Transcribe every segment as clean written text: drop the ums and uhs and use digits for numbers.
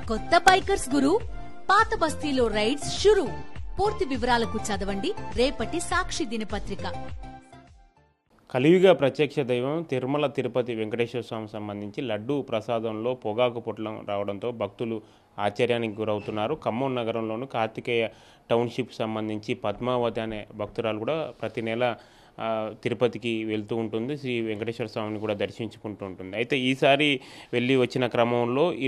కొత్త బైకర్స్ గురు పాత బస్తీలో రైడ్స్ షురు. పూర్తి వివరాలకు చదవండి రేపటి సాక్షి దినపత్రిక. కలియుగ ప్రత్యక్ష దైవం తిరుమల తిరుపతి వెంకటేశ్వర స్వామి సంబంధించి లడ్డూ ప్రసాదంలో పొగాకు పొట్లం రావడంతో భక్తులు ఆశ్చర్యానికి గురవుతున్నారు. ఖమ్మం నగరంలోని కార్తికేయ టౌన్షిప్ సంబంధించి పద్మావతి అనే భక్తురాలు కూడా ప్రతి నెల తిరుపతికి వెళ్తూ ఉంటుంది. శ్రీ వెంకటేశ్వర స్వామిని కూడా దర్శించుకుంటూ ఉంటుంది. అయితే ఈసారి వెళ్ళి వచ్చిన క్రమంలో ఈ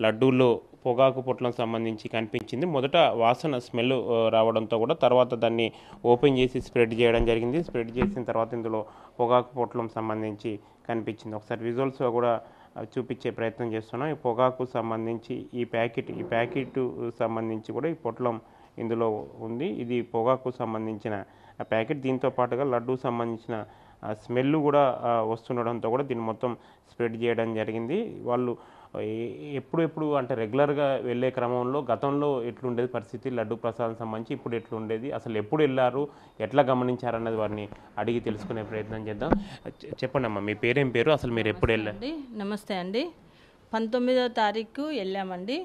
లడ్డూల్లో పొగాకు పొట్లం సంబంధించి కనిపించింది. మొదట వాసన స్మెల్ రావడంతో కూడా తర్వాత దాన్ని ఓపెన్ చేసి స్ప్రెడ్ చేయడం జరిగింది. స్ప్రెడ్ చేసిన తర్వాత ఇందులో పొగాకు పొట్లం సంబంధించి కనిపించింది. ఒకసారి విజువల్స్ కూడా చూపించే ప్రయత్నం చేస్తున్నాం. ఈ పొగాకు సంబంధించి ఈ ప్యాకెట్ సంబంధించి కూడా ఈ పొట్లం ఇందులో ఉంది. ఇది పొగాకు సంబంధించిన ప్యాకెట్. దీంతో పాటుగా లడ్డు సంబంధించిన స్మెల్ కూడా వస్తుండడంతో కూడా దీన్ని మొత్తం స్ప్రెడ్ చేయడం జరిగింది. వాళ్ళు ఎప్పుడు అంటే రెగ్యులర్గా వెళ్ళే క్రమంలో గతంలో ఎట్లుండేది పరిస్థితి, లడ్డు ప్రసాదం సంబంధించి ఇప్పుడు ఎట్లుండేది, అసలు ఎప్పుడు వెళ్ళారు, ఎట్లా గమనించారన్నది వారిని అడిగి తెలుసుకునే ప్రయత్నం చేద్దాం. చెప్పండి అమ్మా, మీ పేరేం పేరు, అసలు మీరు ఎప్పుడు వెళ్ళారు? నమస్తే అండి. 19వ తారీఖు వెళ్ళామండి.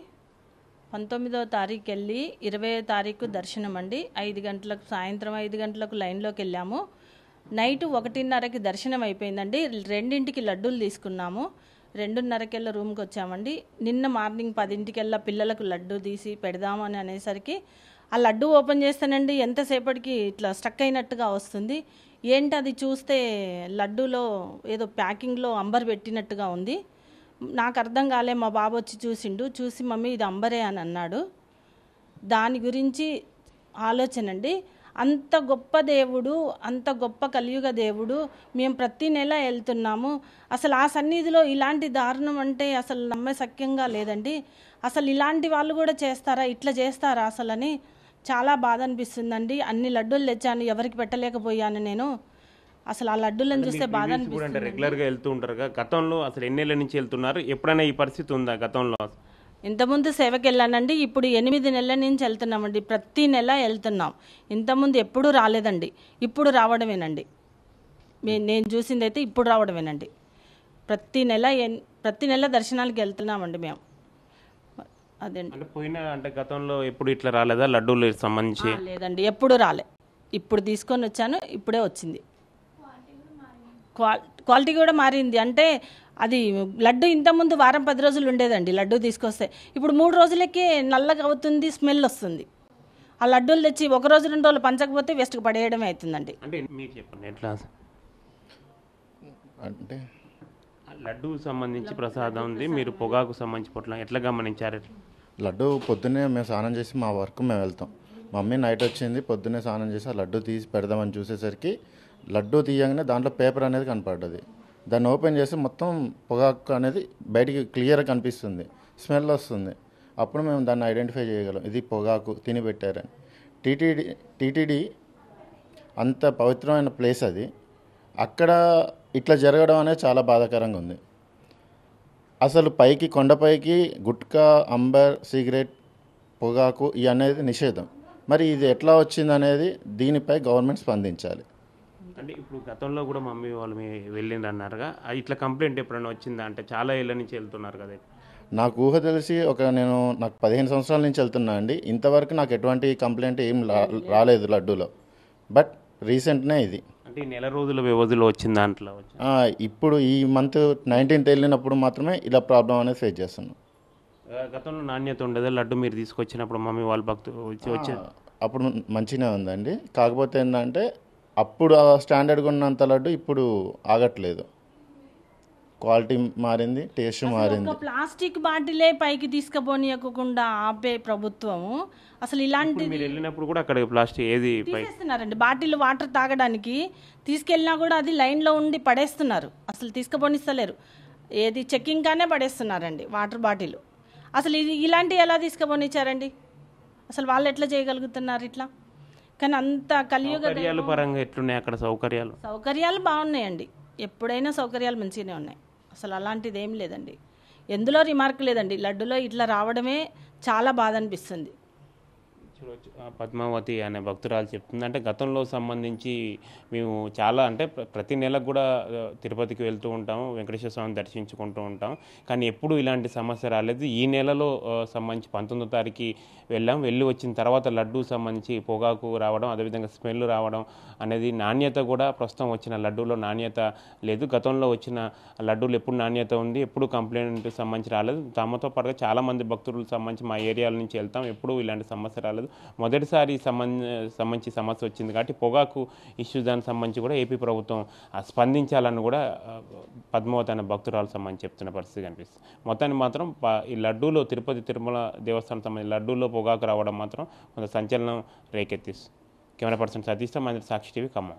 19వ తారీఖు వెళ్ళి 20వ తారీఖు దర్శనం అండి. 5 గంటలకు, సాయంత్రం 5 గంటలకు లైన్లోకి వెళ్ళాము. నైట్ 1:30కి దర్శనం అయిపోయిందండి. 2ంటికి లడ్డూలు తీసుకున్నాము. 2:30కెళ్ళ రూమ్కి వచ్చామండి. నిన్న మార్నింగ్ 10ంటికెళ్ళ పిల్లలకు లడ్డు తీసి పెడదామని అనేసరికి ఆ లడ్డు ఓపెన్ చేస్తానండి ఎంతసేపటికి ఇట్లా స్టక్ అయినట్టుగా వస్తుంది. ఏంటి అది చూస్తే లడ్డూలో ఏదో ప్యాకింగ్లో అంబర్ పెట్టినట్టుగా ఉంది. నాకు అర్థం కాలే. మా బాబు వచ్చి చూసి మమ్మీ ఇది అంబరే అని అన్నాడు. దాని గురించి ఆలోచన అండి. అంత గొప్ప దేవుడు, అంత గొప్ప కలియుగ దేవుడు, మేము ప్రతి నెల వెళ్తున్నాము. అసలు ఆ సన్నిధిలో ఇలాంటి దారుణం అంటే అసలు నమ్మశక్యంగా లేదండి. అసలు ఇలాంటి వాళ్ళు కూడా చేస్తారా, ఇట్లా చేస్తారా అసలని చాలా బాధ అనిపిస్తుందండి. అన్ని లడ్డూలు తెచ్చాను, ఎవరికి పెట్టలేకపోయాను నేను. అసలు ఆ లడ్డూలను చూస్తే బాధ అనిపిస్తుంది. రెగ్యులర్గా వెళ్తూ ఉంటారు. గతంలో అసలు ఎన్నేళ్ళ నుంచి వెళ్తున్నారు? ఎప్పుడైనా ఈ పరిస్థితి ఉందా గతంలో? ఇంతకుముందు సేవకి వెళ్ళానండి. ఇప్పుడు 8 నెలల నుంచి వెళ్తున్నామండి. ప్రతి నెల వెళ్తున్నాం. ఇంతకుముందు ఎప్పుడూ రాలేదండి. ఇప్పుడు రావడమేనండి. నేను చూసింది అయితే ఇప్పుడు రావడమేనండి. ప్రతి నెల దర్శనాలకు వెళ్తున్నామండి మేము. అదేంటి పోయిన అంటే గతంలో ఎప్పుడు ఇట్లా రాలేదా లడ్డూలు సంబంధించి? లేదండి, ఎప్పుడు రాలే. ఇప్పుడు తీసుకొని వచ్చాను, ఇప్పుడే వచ్చింది. క్వాలిటీ కూడా మారింది. అంటే అది లడ్డు ఇంతకుముందు వారం 10 రోజులు ఉండేదండి. లడ్డు తీసుకొస్తే ఇప్పుడు 3 రోజులకే నల్లగా అవుతుంది, స్మెల్ వస్తుంది. ఆ లడ్డూలు తెచ్చి 1 రోజు 2 రోజులు పంచకపోతే వేస్ట్కి పడేయడమే అవుతుందండి. అంటే మీరు చెప్పండి ఎట్లా అంటే లడ్డు సంబంధించి ప్రసాదం ఉంది, మీరు పొగాకు సంబంధించి పొట్లం ఎట్లా గమనించారు? లడ్డు పొద్దున్నే మేము స్నానం చేసి మా వర్క్ మేము వెళ్తాం. మమ్మీ నైట్ వచ్చింది, పొద్దున్నే స్నానం చేసి ఆ లడ్డు తీసి పెడదామని చూసేసరికి లడ్డు తీయగానే దాంట్లో పేపర్ అనేది కనపడ్డది. దాన్ని ఓపెన్ చేసి మొత్తం పొగాకు అనేది బయటికి క్లియర్గా కనిపిస్తుంది, స్మెల్ వస్తుంది. అప్పుడు మేము దాన్ని ఐడెంటిఫై చేయగలం, ఇది పొగాకు తిని పెట్టారని. టీటీడీ అంత పవిత్రమైన ప్లేస్ అది. అక్కడ ఇట్లా జరగడం అనేది చాలా బాధాకరంగా ఉంది. అసలు పైకి కొండపైకి గుట్కా, అంబర్, సిగరెట్, పొగాకు ఇవి అనేది నిషేధం. మరి ఇది ఎట్లా వచ్చింది అనేది దీనిపై గవర్నమెంట్ స్పందించాలి. అంటే ఇప్పుడు గతంలో కూడా మమ్మీ వాళ్ళు వెళ్ళింది అన్నారుగా, ఇట్లా కంప్లైంట్ ఎప్పుడైనా వచ్చిందా? అంటే చాలా ఏళ్ళ నుంచి వెళ్తున్నారు కదా. నాకు ఊహ తెలిసి నాకు 15 సంవత్సరాల నుంచి వెళ్తున్నా అండి. ఇంతవరకు నాకు ఎటువంటి కంప్లైంట్ ఏం రాలేదు లడ్డూలో. బట్ రీసెంట్నే ఇది. అంటే ఈ నెల రోజుల వ్యవధిలో వచ్చింది దాంట్లో. ఇప్పుడు ఈ మంత్ 19th వెళ్ళినప్పుడు మాత్రమే ఇలా ప్రాబ్లం అనేది ఫేస్ చేస్తున్నాం. గతంలో నాణ్యత ఉండేది లడ్డు మీరు తీసుకొచ్చినప్పుడు మమ్మీ వాళ్ళ భక్తులు వచ్చారు? అప్పుడు మంచిగానే ఉందండి. కాకపోతే ఏంటంటే అప్పుడు స్టాండర్డ్గా ఉన్నంత లడ్డు ఇప్పుడు ఆగట్లేదు. క్వాలిటీ మారింది, టేస్ట్ మారింది. ప్లాస్టిక్ బాటిలే పైకి తీసుకుపోనీయకుండా ఆపే ప్రభుత్వము అసలు ఇలాంటి మీరు వెళ్ళినప్పుడు కూడా అక్కడ ప్లాస్టిక్ ఏది తీసేస్తున్నారండి. బాటిల్ వాటర్ తాగడానికి తీసుకెళ్ళినా కూడా అది లైన్లో ఉండి పడేస్తున్నారు. అసలు తీసుకుపోనిస్తలేరు. ఏది చెక్కింగ్ కానే పడేస్తున్నారండి వాటర్ బాటిల్. అసలు ఇది ఇలాంటివి ఎలా తీసుకుపోనిచ్చారండి? అసలు వాళ్ళు ఎట్లా చేయగలుగుతున్నారు ఇట్లా? కానీ అంత కలియుగ పరంగా ఎట్లున్నాయి అక్కడ సౌకర్యాలు బాగున్నాయండి. ఎప్పుడైనా సౌకర్యాలు మంచిగానే ఉన్నాయి. అసలు అలాంటిది ఏం లేదండి. ఎందులో రిమార్క్ లేదండి. లడ్డులో ఇట్లా రావడమే చాలా బాధ అనిపిస్తుంది. చూడవచ్చు పద్మావతి అనే భక్తురాలు చెప్తుంది. అంటే గతంలో సంబంధించి మేము చాలా అంటే ప్రతి నెలకు కూడా తిరుపతికి వెళ్తూ ఉంటాము, వెంకటేశ్వర స్వామిని దర్శించుకుంటూ ఉంటాం. కానీ ఎప్పుడూ ఇలాంటి సమస్య రాలేదు. ఈ నెలలో సంబంధించి 19వ తారీఖు వెళ్ళి వచ్చిన తర్వాత లడ్డు సంబంధించి పొగాకు రావడం, అదేవిధంగా స్మెల్ రావడం అనేది నాణ్యత కూడా ప్రస్తుతం వచ్చిన లడ్డూలో నాణ్యత లేదు. గతంలో వచ్చిన లడ్డూలు ఎప్పుడు నాణ్యత ఉంది, ఎప్పుడు కంప్లైంట్ సంబంధించి రాలేదు. తమతో పాటుగా చాలామంది భక్తులకు సంబంధించి మా ఏరియాల నుంచి వెళ్తాం, ఎప్పుడూ ఇలాంటి సమస్య రాలేదు. మొదటిసారి సంబంధించి సమస్య వచ్చింది కాబట్టి పొగాకు ఇష్యూ దానికి సంబంధించి కూడా ఏపీ ప్రభుత్వం స్పందించాలని కూడా పద్మావతి అనే భక్తురాలు సంబంధించి చెప్తున్న పరిస్థితి కనిపిస్తుంది. మొత్తాన్ని మాత్రం ఈ లడ్డూలో తిరుపతి తిరుమల దేవస్థానం సంబంధించి లడ్డూలో పొగాకు రావడం మాత్రం కొంత సంచలనం రేకెత్తిస్తుంది. కెమెరా పర్సన్ సతీష్తో మంది సాక్షి టీవీ ఖమ్మం.